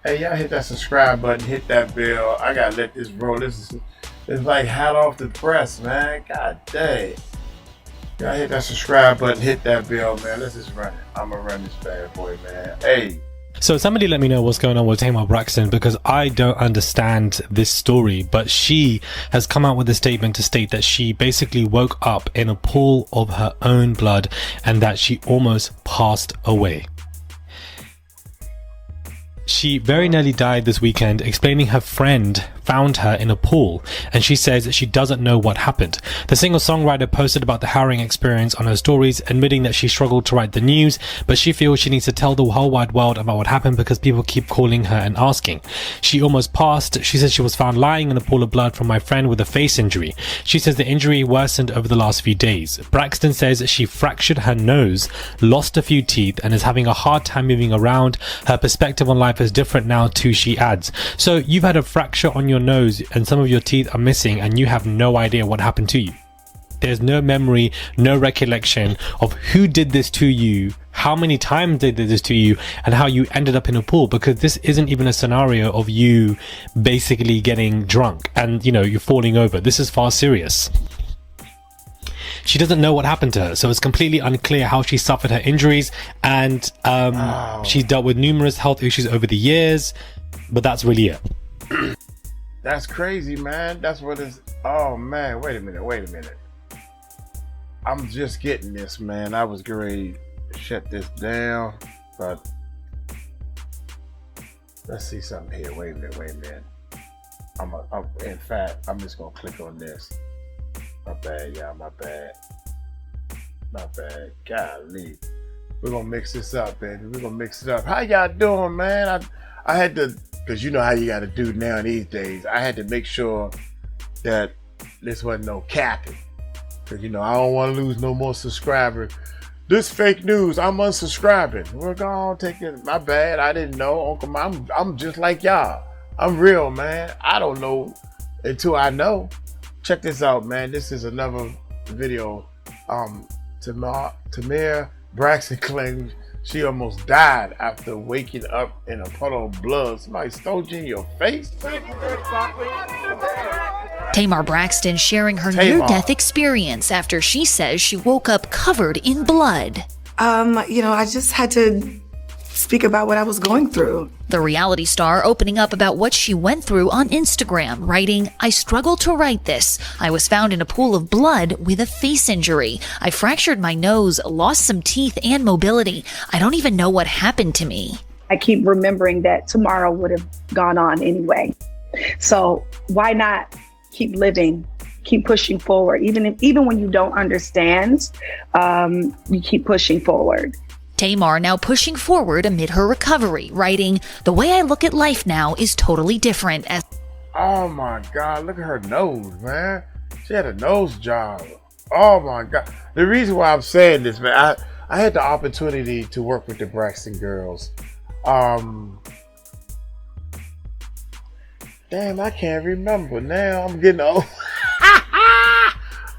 Hey, y'all hit that subscribe button, hit that bell. I gotta let this roll. It's like hot off the press, man. God dang. Y'all hit that subscribe button, hit that bell, man. Let's just run it. I'm gonna run this bad boy, man. Hey. So somebody let me know what's going on with Tamar Braxton, because I don't understand this story, but she has come out with a statement to state that she basically woke up in a pool of her own blood and that she almost passed away. She very nearly died this weekend, explaining her friend found her in a pool, and she says that she doesn't know what happened. The singer-songwriter posted about the harrowing experience on her stories, admitting that she struggled to write the news, but she feels she needs to tell the whole wide world about what happened because people keep calling her and asking. She almost passed. She says she was found lying in a pool of blood from my friend with a face injury. She says the injury worsened over the last few days. Braxton says she fractured her nose, lost a few teeth, and is having a hard time moving around. Her perspective on life is different now too, she adds. So you've had a fracture on your nose and some of your teeth are missing and you have no idea what happened to you. There's no memory, no recollection of who did this to you, how many times they did this to you, and how you ended up in a pool, because this isn't even a scenario of you basically getting drunk and, you know, you're falling over. This is far serious. She doesn't know what happened to her, so it's completely unclear how she suffered her injuries, and she's dealt with numerous health issues over the years, but that's really it. That's crazy, man. That's what it's... Oh, man. Wait a minute. I'm just getting this, man. I was going to shut this down, but... Let's see something here. Wait a minute. In fact, I'm just going to click on this. My bad, y'all. My bad. Golly. We're going to mix this up, baby. We're going to mix it up. How y'all doing, man? I had to... Because you know how you got to do now these days. I had to make sure that this wasn't no capping. Because, you know, I don't want to lose no more subscribers. This fake news, I'm unsubscribing. We're going to take it. My bad. I didn't know. Uncle, I'm just like y'all. I'm real, man. I don't know until I know. Check this out, man. This is another video. Tamar Braxton claims she almost died after waking up in a puddle of blood. Somebody stole you in your face? Tamar Braxton sharing her near-death experience after she says she woke up covered in blood. I just had to speak about what I was going through. The reality star opening up about what she went through on Instagram, writing, "I struggled to write this. I was found in a pool of blood with a face injury. I fractured my nose, lost some teeth and mobility. I don't even know what happened to me." I keep remembering that tomorrow would have gone on anyway. So why not keep living, keep pushing forward? Even when you don't understand, you keep pushing forward. Tamar now pushing forward amid her recovery, writing, "The way I look at life now is totally different." Oh my God, look at her nose, man. She had a nose job. Oh my God. The reason why I'm saying this, man, I had the opportunity to work with the Braxton girls. Damn, I can't remember now. I'm getting old.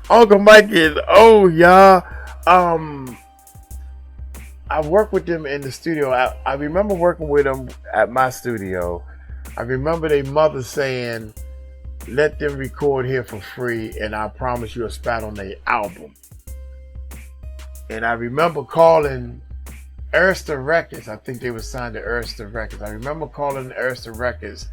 Uncle Mike is old, y'all. I worked with them in the studio. I remember working with them at my studio. I remember their mother saying, "Let them record here for free and I promise you a spot on their album." And I remember calling Arista Records. I think they were signed to Arista Records. I remember calling Arista Records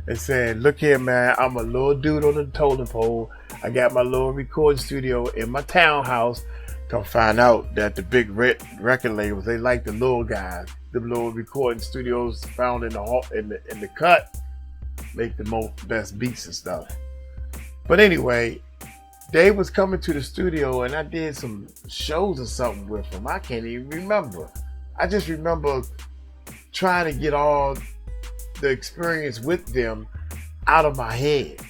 and saying, "Look here, man, I'm a little dude on the totem pole. I got my little recording studio in my townhouse." Come find out that the big record labels, they like the little guys. The little recording studios found in the cut make the best beats and stuff. But anyway, they was coming to the studio and I did some shows or something with them. I can't even remember. I just remember trying to get all the experience with them out of my head.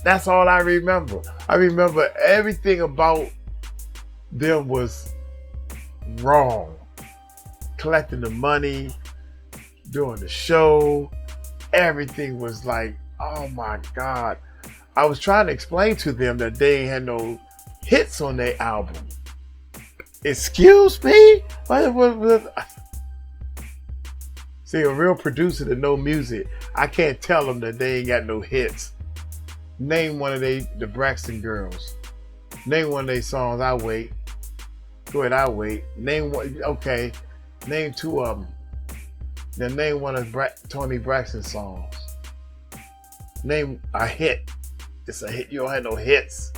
That's all I remember. I remember everything about them was wrong. Collecting the money, doing the show, everything was like, oh my God. I was trying to explain to them that they ain't had no hits on their album. Excuse me? See, a real producer that know music, I can't tell them that they ain't got no hits. Name one of the Braxton girls. Name one of their songs. I wait. Go ahead, I wait. Name one. Okay, name two of them. Then name one of Tony Braxton's songs. Name a hit. It's a hit. You don't have no hits.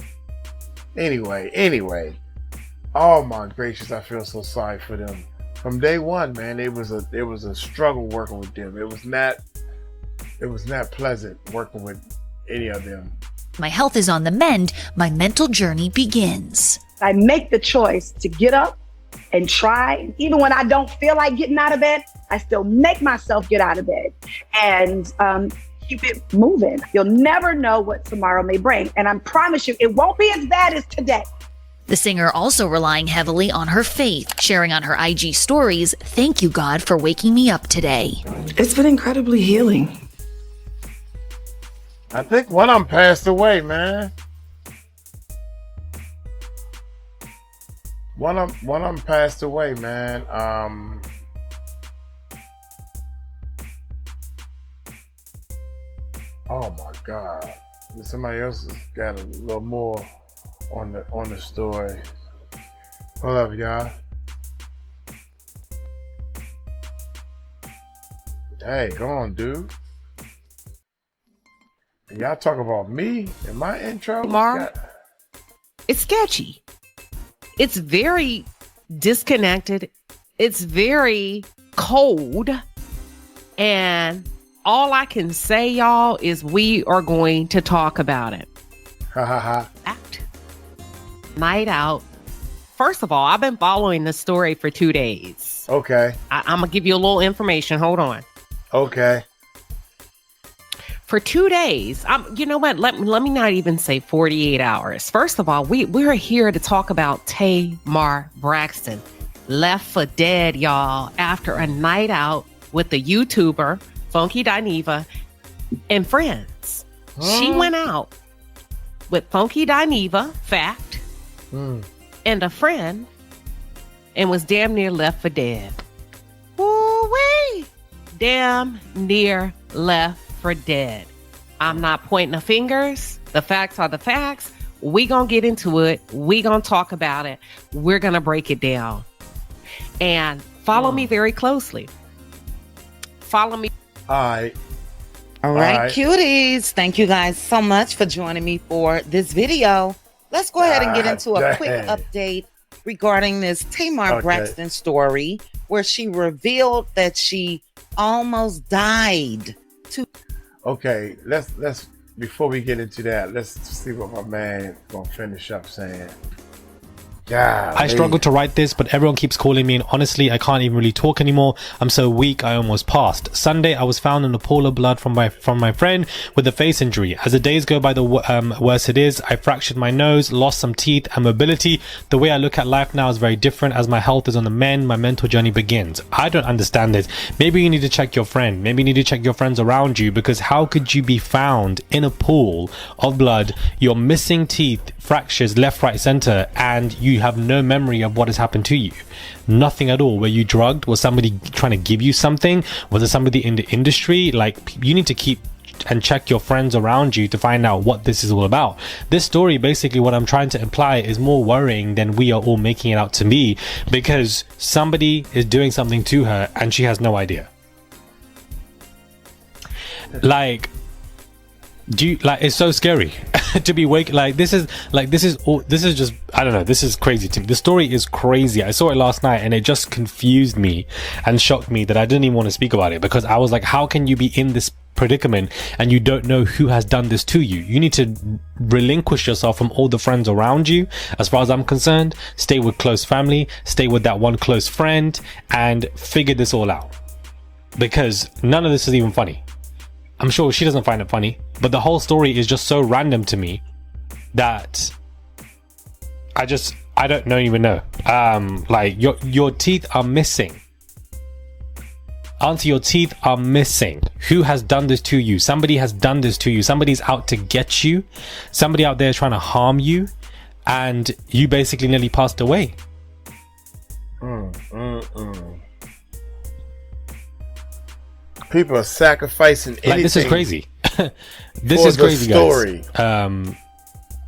Anyway. Oh my gracious, I feel so sorry for them. From day one, man, it was a struggle working with them. It was not pleasant working with any of them. My health is on the mend. My mental journey begins. I make the choice to get up and try. Even when I don't feel like getting out of bed, I still make myself get out of bed and keep it moving. You'll never know what tomorrow may bring. And I promise you, it won't be as bad as today. The singer also relying heavily on her faith, sharing on her IG stories, "Thank you, God, for waking me up today." It's been incredibly healing. I think one of them passed away, man. One of them passed away, man. Oh my God! Somebody else has got a little more on the story. Hold up, y'all. Hey, go on, dude. Y'all talk about me in my intro? Tamar, it's sketchy. It's very disconnected. It's very cold. And all I can say, y'all, is we are going to talk about it. Ha ha ha. Night out. First of all, I've been following this story for 2 days. Okay. I'm going to give you a little information. Hold on. Okay. For 2 days, you know what? Let me not even say 48 hours. First of all, we're here to talk about Tamar Braxton. Left for dead, y'all, after a night out with the YouTuber, Funky Dineva, and friends. She went out with Funky Dineva, fact, and a friend, and was damn near left for dead. Woo-wee! Damn near left for dead. I'm not pointing the fingers. The facts are the facts. We gonna get into it. We gonna talk about it. We're gonna break it down. And follow me very closely. Follow me. All right. All right, cuties. Thank you guys so much for joining me for this video. Let's go ahead and get into a quick update regarding this Tamar Braxton story, where she revealed that she almost died. Okay, let's before we get into that, let's see what my man gonna finish up saying. God, I struggled to write this, but everyone keeps calling me, and honestly, I can't even really talk anymore. I'm so weak, I almost passed. Sunday, I was found in a pool of blood from my friend with a face injury. As the days go by, the worse it is. I fractured my nose, lost some teeth and mobility. The way I look at life now is very different. As my health is on the mend, my mental journey begins. I don't understand this. Maybe you need to check your friend. Maybe you need to check your friends around you, because how could you be found in a pool of blood? You're missing teeth, fractures left, right, center, and you have no memory of what has happened to you. Nothing at all. Were you drugged? Was somebody trying to give you something? Was it somebody in the industry? Like, you need to keep and check your friends around you to find out what this is all about. This story, basically what I'm trying to imply, is more worrying than we are all making it out to be, because somebody is doing something to her and she has no idea. Like, it's so scary to be wake. This is just, I don't know, this is crazy to me. The story is crazy. I saw it last night and it just confused me and shocked me that I didn't even want to speak about it, because I was like, how can you be in this predicament and you don't know who has done this to you? You need to relinquish yourself from all the friends around you. As far as I'm concerned, stay with close family, stay with that one close friend, and figure this all out, because none of this is even funny. I'm sure she doesn't find it funny, but the whole story is just so random to me that I don't even know. Like, your teeth are missing. Auntie, your teeth are missing. Who has done this to you? Somebody has done this to you. Somebody's out to get you. Somebody out there trying to harm you, and you basically nearly passed away. People are sacrificing anything. Like, this is crazy. This is crazy, story. Guys.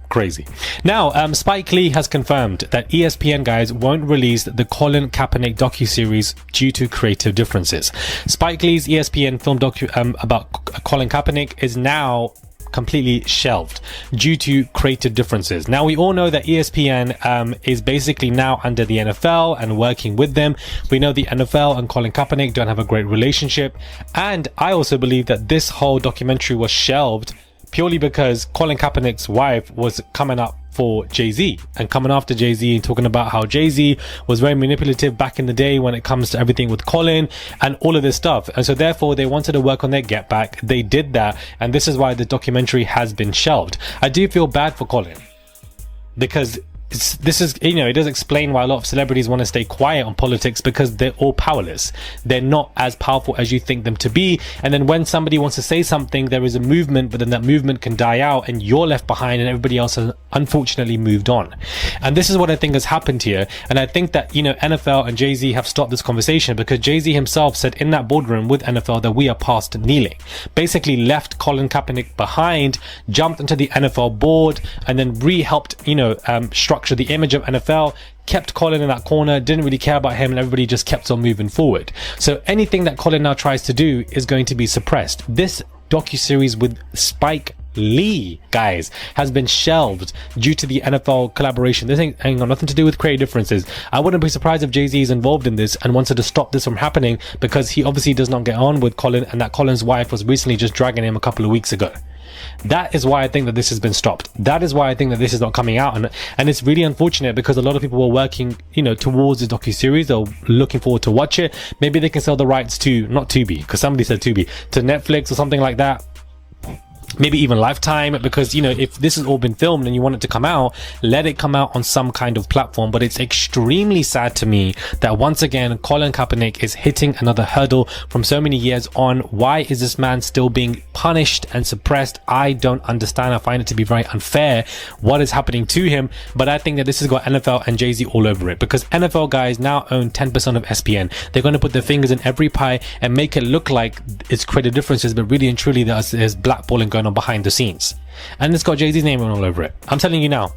Crazy. Now, Spike Lee has confirmed that ESPN, guys, won't release the Colin Kaepernick docuseries due to creative differences. Spike Lee's ESPN film about Colin Kaepernick is now completely shelved due to creative differences. Now, we all know that ESPN is basically now under the NFL and working with them. We know the NFL and Colin Kaepernick don't have a great relationship, and I also believe that this whole documentary was shelved purely because Colin Kaepernick's wife was coming up for Jay-Z and coming after Jay-Z and talking about how Jay-Z was very manipulative back in the day when it comes to everything with Colin and all of this stuff. And so therefore they wanted to work on their get back. They did that, and this is why the documentary has been shelved. I do feel bad for Colin because this is, you know, it does explain why a lot of celebrities want to stay quiet on politics, because they're all powerless. They're not as powerful as you think them to be. And then when somebody wants to say something, there is a movement, but then that movement can die out and you're left behind and everybody else has unfortunately moved on. And this is what I think has happened here. And I think that, you know, NFL and Jay-Z have stopped this conversation because Jay-Z himself said in that boardroom with NFL that we are past kneeling. Basically left Colin Kaepernick behind, jumped into the NFL board, and then helped, you know, structure the image of NFL, kept Colin in that corner, didn't really care about him, and everybody just kept on moving forward. So anything that Colin now tries to do is going to be suppressed. This docuseries with Spike Lee, guys, has been shelved due to the NFL collaboration. This ain't got nothing to do with creative differences. I wouldn't be surprised if Jay-Z is involved in this and wanted to stop this from happening because he obviously does not get on with Colin, and that Colin's wife was recently just dragging him a couple of weeks ago. That is why I think that this has been stopped. That is why I think that this is not coming out, and it's really unfortunate because a lot of people were working, you know, towards the docuseries. They're looking forward to watch it. Maybe they can sell the rights to, not Tubi, because somebody said Tubi, to Netflix or something like that. Maybe even Lifetime, because, you know, if this has all been filmed and you want it to come out, let it come out on some kind of platform. But it's extremely sad to me that once again Colin Kaepernick is hitting another hurdle from so many years on. Why is this man still being punished and suppressed? I don't understand. I find it to be very unfair what is happening to him. But I think that this has got NFL and Jay-Z all over it, because NFL guys now own 10% of ESPN. They're going to put their fingers in every pie and make it look like it's creative differences, but really and truly there's blackballing going on behind the scenes, and it's got Jay-Z's name all over it. I'm telling you now,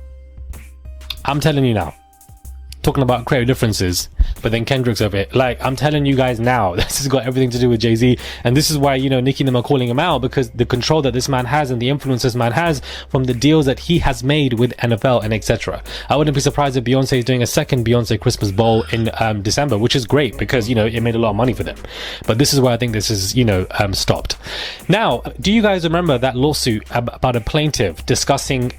talking about creative differences, but then Kendrick's over it. Like, I'm telling you guys now, this has got everything to do with Jay-Z, and this is why, you know, Nicki and them are calling him out, because the control that this man has and the influence this man has from the deals that he has made with NFL and etc. I wouldn't be surprised if Beyonce is doing a second Beyonce Christmas Bowl in December, which is great because, you know, it made a lot of money for them. But this is why I think this is, you know, stopped. Now, do you guys remember that lawsuit about a plaintiff discussing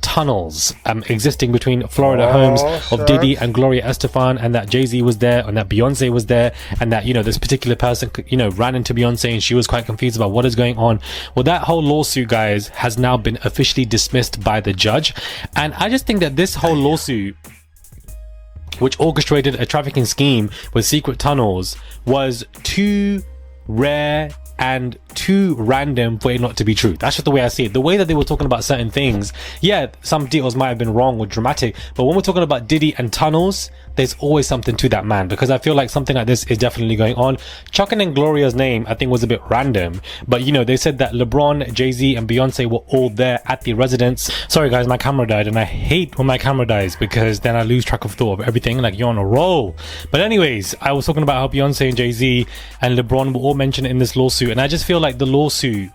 tunnels existing between Florida homes of Diddy and Gloria Estefan, and that Jay-Z was there and that Beyonce was there, and that, you know, this particular person, you know, ran into Beyonce and she was quite confused about what is going on? Well, that whole lawsuit, guys, has now been officially dismissed by the judge. And I just think that this whole lawsuit, which orchestrated a trafficking scheme with secret tunnels, was too rare and too random for it not to be true. That's just the way I see it. The way that they were talking about certain things, yeah, some details might have been wrong or dramatic, but when we're talking about Diddy and tunnels, there's always something to that man, because I feel like something like this is definitely going on. Chucking in Gloria's name, I think, was a bit random, but, you know, they said that LeBron, Jay-Z and Beyonce were all there at the residence. Sorry guys, my camera died, and I hate when my camera dies because then I lose track of thought of everything, like you're on a roll. But anyways, I was talking about how Beyonce and Jay-Z and LeBron were all mentioned in this lawsuit, and I just feel like the lawsuit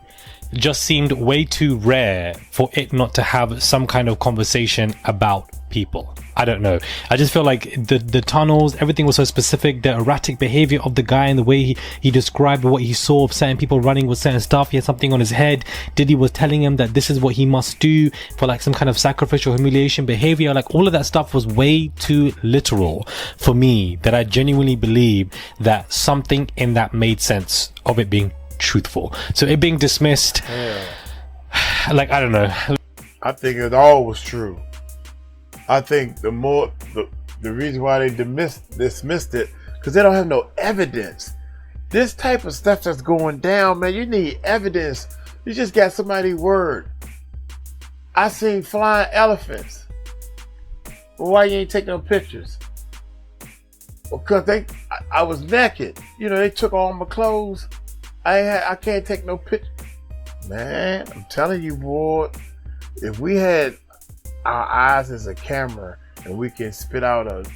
just seemed way too rare for it not to have some kind of conversation about people. I don't know. I just feel like the tunnels, everything was so specific. The erratic behavior of the guy and the way he described what he saw of certain people running with certain stuff. He had something on his head. Diddy was telling him that this is what he must do for like some kind of sacrificial humiliation behavior. Like, all of that stuff was way too literal for me, that I genuinely believe that something in that made sense of it being truthful. So it being dismissed, like, I don't know. I think it all was true. I think the reason why they dismissed it, because they don't have no evidence. This type of stuff that's going down, man, you need evidence. You just got somebody's word. I seen flying elephants. Well, why you ain't taking no pictures? Well, because I was naked. You know, they took all my clothes. I can't take no picture. Man, I'm telling you, boy, if we had our eyes as a camera and we can spit out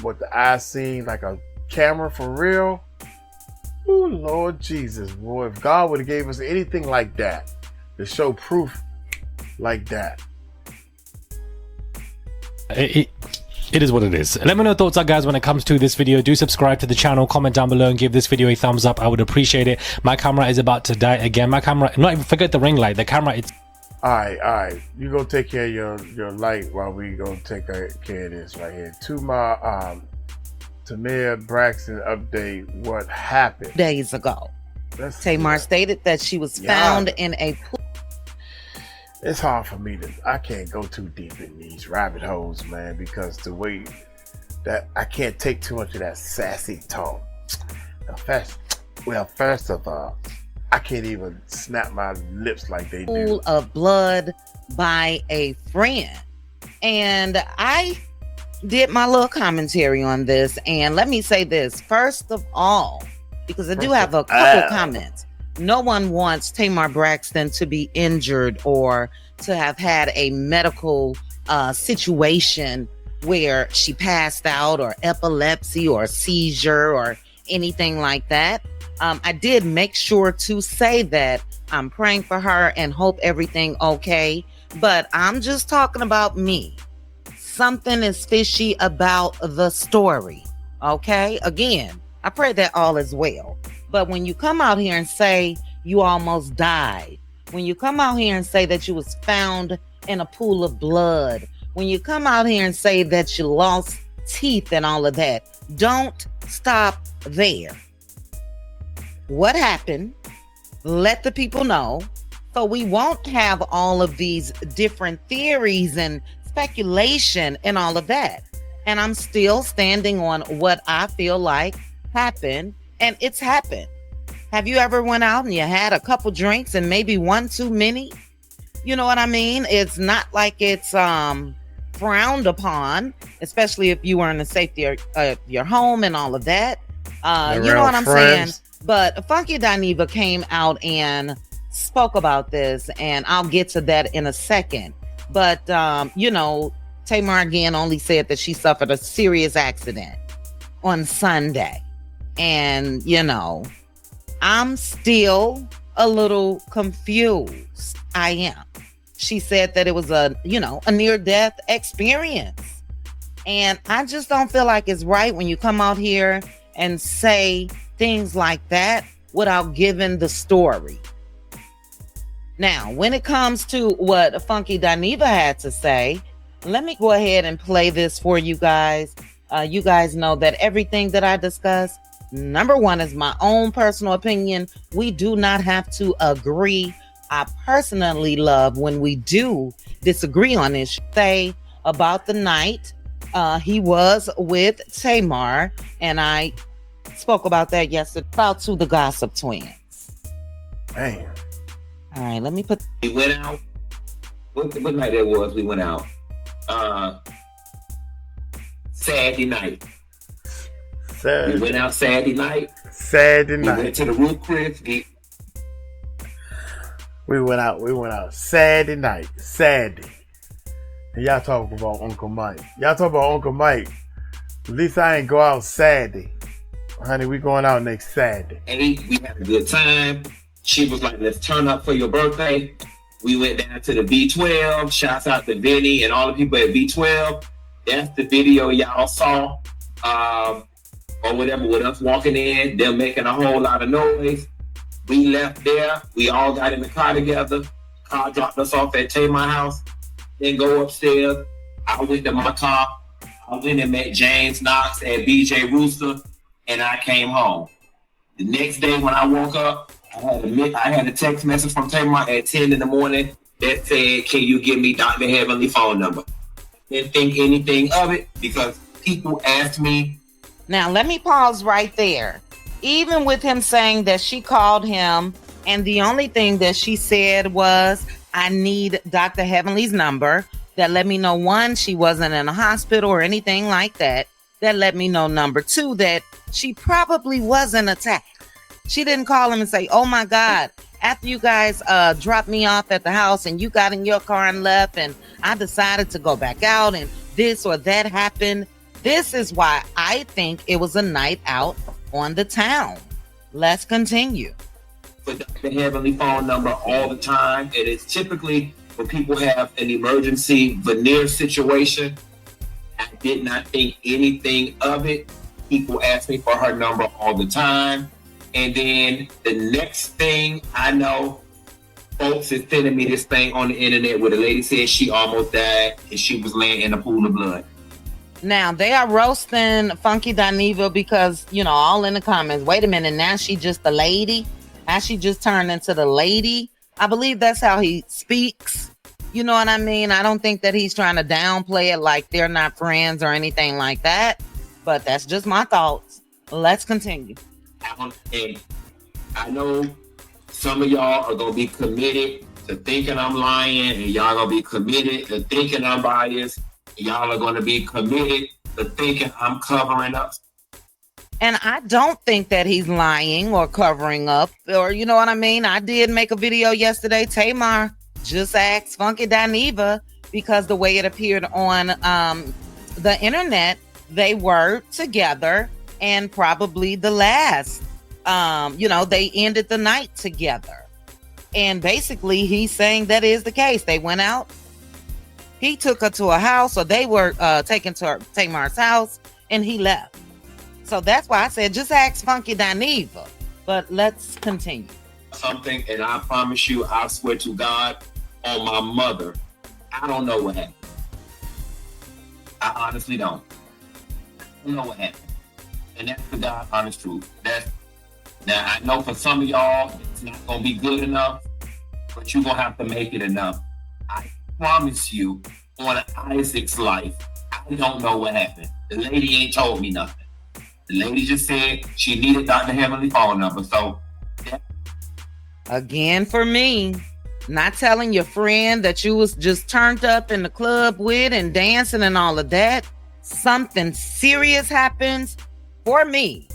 what the eye seen like a camera for real. Oh Lord Jesus, boy, if God would have gave us anything like that to show proof like that. It is what it is. Let me know your thoughts, guys, when it comes to this video. Do subscribe to the channel, comment down below, and give this video a thumbs up. I would appreciate it. My camera is about to die again. My camera, not even forget the ring light. The camera, it's... All right. You go take care of your light while we go take care of this right here. Tamar Braxton update. What happened? Days ago. Tamar stated that she was found in a pool. It's hard for me I can't go too deep in these rabbit holes, man, because the way that I can't take too much of that sassy talk. First of all, I can't even snap my lips like they do. Pool of blood by a friend. And I did my little commentary on this. And let me say this, first of all, because I do have a couple comments. No one wants Tamar Braxton to be injured or to have had a medical situation where she passed out, or epilepsy or seizure or anything like that. I did make sure to say that I'm praying for her and hope everything okay. But I'm just talking about me. Something is fishy about the story. Okay? Again, I pray that all is well. But when you come out here and say you almost died, when you come out here and say that you was found in a pool of blood, when you come out here and say that you lost teeth and all of that, don't stop there. What happened? Let the people know, so we won't have all of these different theories and speculation and all of that. And I'm still standing on what I feel like happened. And it's happened. Have you ever went out and you had a couple drinks and maybe one too many? You know what I mean? It's not like it's frowned upon, especially if you were in the safety of your home and all of that. You know what I'm saying? But Funky Dineva came out and spoke about this, and I'll get to that in a second. But, Tamar again only said that she suffered a serious accident on Sunday. And, I'm still a little confused. I am. She said that it was a near-death experience. And I just don't feel like it's right when you come out here and say things like that without giving the story. Now, when it comes to what Funky Dineva had to say, let me go ahead and play this for you guys. You guys know that everything that I discuss, number one, is my own personal opinion. We do not have to agree. I personally love when we do disagree on this. Say about the night he was with Tamar, and I spoke about that yesterday, about to the Gossip Twins. Man. All right, let me put... We went out. What night that was? We went out. Saturday night. We went out Saturday night. We went to the Roof Chris. We went out Saturday night. Saturday. And y'all talking about Uncle Mike. At least I ain't go out Saturday. Honey, we going out next Saturday. And we had a good time. She was like, let's turn up for your birthday. We went down to the B12. Shouts out to Vinny and all the people at B12. That's the video y'all saw. Or whatever, with us walking in, them making a whole lot of noise. We left there. We all got in the car together. Car dropped us off at Tamar house. Then go upstairs. I went to my car. I went and met James Knox at BJ Rooster, and I came home. The next day when I woke up, I had a text message from Tamar at 10 in the morning that said, can you give me Dr. Heavenly phone number? Didn't think anything of it because people asked me. Now, let me pause right there. Even with him saying that she called him, and the only thing that she said was, I need Dr. Heavenly's number. That let me know, one, she wasn't in a hospital or anything like that. That let me know, number two, that she probably wasn't attacked. She didn't call him and say, oh my God, after you guys dropped me off at the house and you got in your car and left and I decided to go back out and this or that happened. This is why I think it was a night out on the town. Let's continue. With the heavenly phone number all the time. And it's typically when people have an emergency veneer situation. I did not think anything of it. People ask me for her number all the time. And then the next thing I know, folks is sending me this thing on the internet where the lady said she almost died and she was laying in a pool of blood. Now, they are roasting Funky Dineva because, all in the comments, wait a minute, now she just the lady? How she just turned into the lady? I believe that's how he speaks. You know what I mean? I don't think that he's trying to downplay it like they're not friends or anything like that. But that's just my thoughts. Let's continue. And I know some of y'all are going to be committed to thinking I'm lying, and y'all going to be committed to thinking I'm biased. Y'all are going to be committed to thinking I'm covering up. And I don't think that he's lying or covering up, or you know what I mean? I did make a video yesterday. Tamar just asked Funky Dineva because the way it appeared on the internet, they were together and probably the last. They ended the night together. And basically, he's saying that is the case. They went out. He took her to a house, or they were taken to Tamar's house, and he left. So that's why I said, just ask Funky Dineva. But let's continue. Something, and I promise you, I swear to God, on my mother, I don't know what happened. I honestly don't. I don't know what happened. And that's the God honest truth. Now, I know for some of y'all, it's not going to be good enough, but you're going to have to make it enough. I promise you, on Isaac's life, I don't know what happened. The lady ain't told me nothing. The lady just said she needed Dr. Heavenly phone number. So, yeah. Again, for me, not telling your friend that you was just turned up in the club with and dancing and all of that. Something serious happens for me.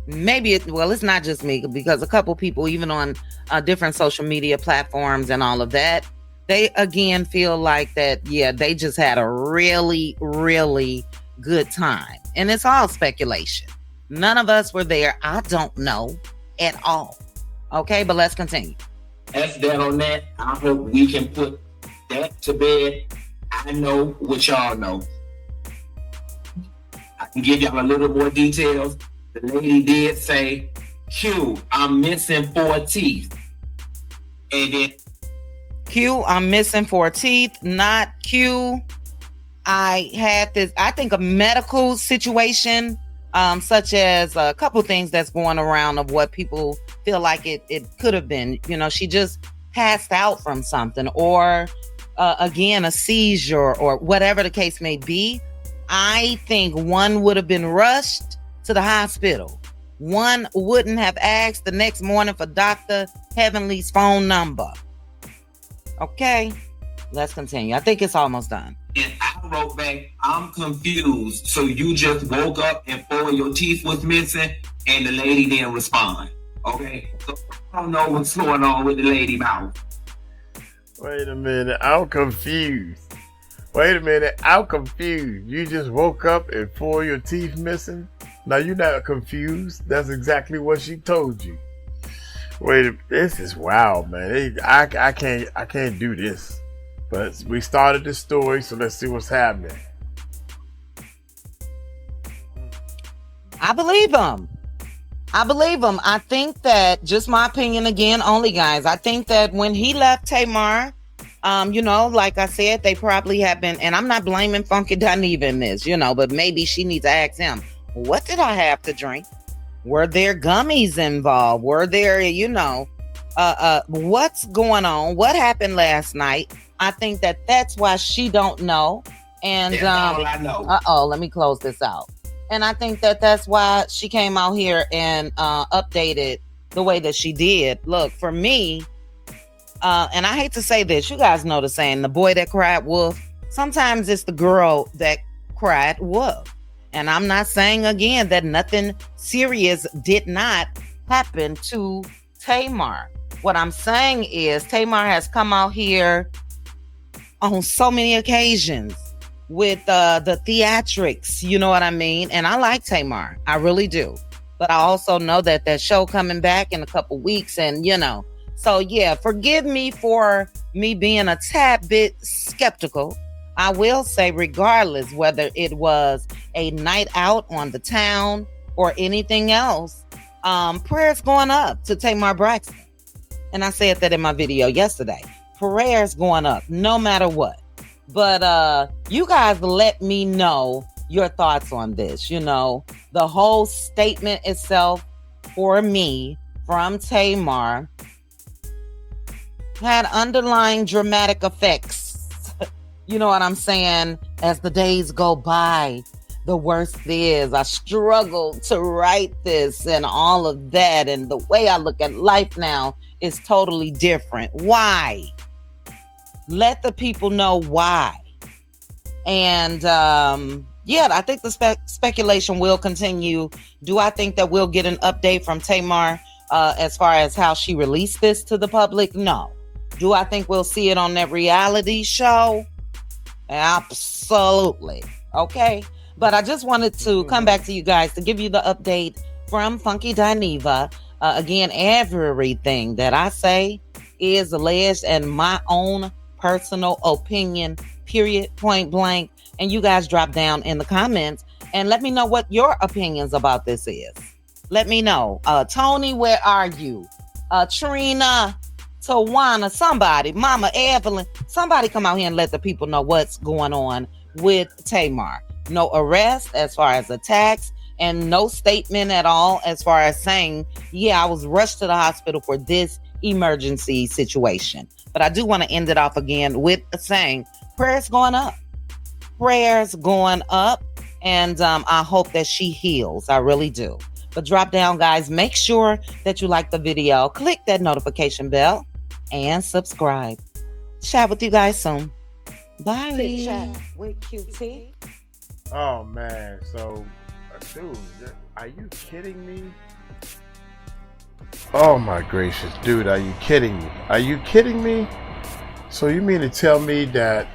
Maybe it's not just me, because a couple people, even on different social media platforms and all of that, they again feel like that, they just had a really, really good time. And it's all speculation. None of us were there. I don't know at all. Okay, but let's continue. That's that on that. I hope we can put that to bed. I know what y'all know. I can give y'all a little more details. The lady did say, Q, I'm missing 4 teeth. And then Q, I'm missing 4 teeth, not Q. I had this, I think, a medical situation, such as a couple things that's going around of what people feel like it could have been. She just passed out from something, or again, a seizure, or whatever the case may be. I think one would have been rushed to the hospital. One wouldn't have asked the next morning for Dr. Heavenly's phone number. Okay, let's continue. I think it's almost done. And I wrote back, I'm confused. So you just woke up and 4 of your teeth was missing, and the lady didn't respond. Okay, so I don't know what's going on with the lady mouth. Wait a minute, I'm confused. You just woke up and 4 of your teeth missing? Now you're not confused. That's exactly what she told you. This is wild, man. I can't do this. But we started the story, so let's see what's happening. I believe him. I think that, just my opinion again, only guys, I think that when he left Tamar, like I said, they probably have been, and I'm not blaming Funky Dineva in this, but maybe she needs to ask him, what did I have to drink? Were there gummies involved? Were there, what's going on? What happened last night? I think that that's why she don't know. And all I know. Let me close this out. And I think that that's why she came out here and updated the way that she did. Look, for me, and I hate to say this, you guys know the saying, the boy that cried wolf. Sometimes it's the girl that cried wolf. And I'm not saying again that nothing serious did not happened to Tamar. What I'm saying is Tamar has come out here on so many occasions with the theatrics, you know what I mean? And I like Tamar, I really do. But I also know that show coming back in a couple weeks, and so yeah, forgive me for me being a tad bit skeptical. I will say, regardless whether it was a night out on the town or anything else, prayers going up to Tamar Braxton. And I said that in my video yesterday. Prayers going up, no matter what. But you guys let me know your thoughts on this. The whole statement itself, for me, from Tamar, had underlying dramatic effects. You know what I'm saying? As the days go by, the worst is I struggled to write this and all of that. And the way I look at life now is totally different. Why? Let the people know why. And yeah, I think the speculation will continue. Do I think that we'll get an update from Tamar as far as how she released this to the public? No. Do I think we'll see it on that reality show? Absolutely. Okay. But I just wanted to come back to you guys to give you the update from Funky Dineva. Again, everything that I say is alleged and my own personal opinion, period, point blank. And you guys drop down in the comments and let me know what your opinions about this is. Let me know. Tony, where are you? Trina, Tawana, somebody, Mama Evelyn, somebody come out here and let the people know what's going on with Tamar. No arrest as far as attacks, and no statement at all as far as saying, yeah, I was rushed to the hospital for this emergency situation. But I do want to end it off again with saying prayers going up. Prayers going up. And I hope that she heals. I really do. But drop down, guys. Make sure that you like the video. Click that notification bell and subscribe. Chat with you guys soon. Bye. Chat with QT. Oh, man. So, dude, are you kidding me? Oh, my gracious. Dude, are you kidding me? Are you kidding me? So you mean to tell me that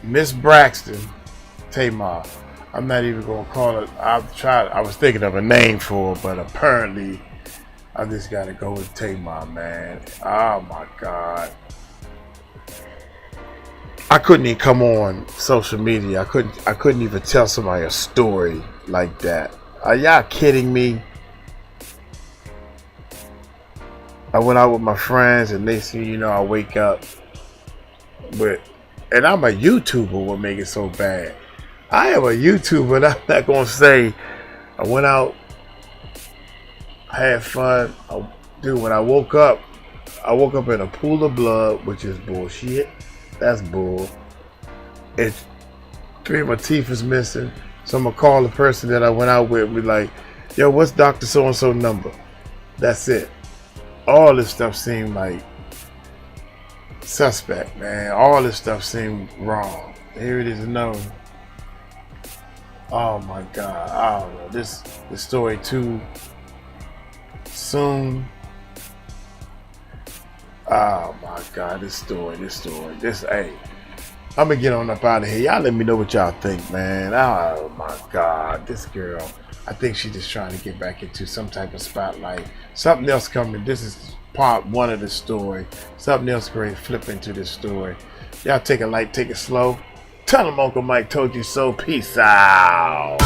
Miss Braxton, Tamar, I'm not even going to call it. I was thinking of a name for her, but apparently I just got to go with Tamar, man. Oh, my God. I couldn't even come on social media. I couldn't even tell somebody a story like that. Are y'all kidding me? I went out with my friends, and next thing you know, I wake up and I'm a YouTuber. What make it so bad? I am a YouTuber, and I'm not gonna say I went out, had fun. Dude, when I woke up in a pool of blood, which is bullshit. That's bull. It's 3 of my teeth is missing. So I'm gonna call the person that I went out with and be like, yo, what's Dr. So-and-so number? That's it. All this stuff seemed like suspect, man. All this stuff seemed wrong. Here it is, no. Oh my God. I don't know. This story too soon. Oh my God, this story, hey, I'm gonna get on up out of here. Y'all let me know what y'all think, man. Oh my God, this girl, I think she's just trying to get back into some type of spotlight. Something else coming. This is part 1 of the story. Something else great, flip into this story. Y'all take it light, take it slow. Tell them Uncle Mike told you so. Peace out.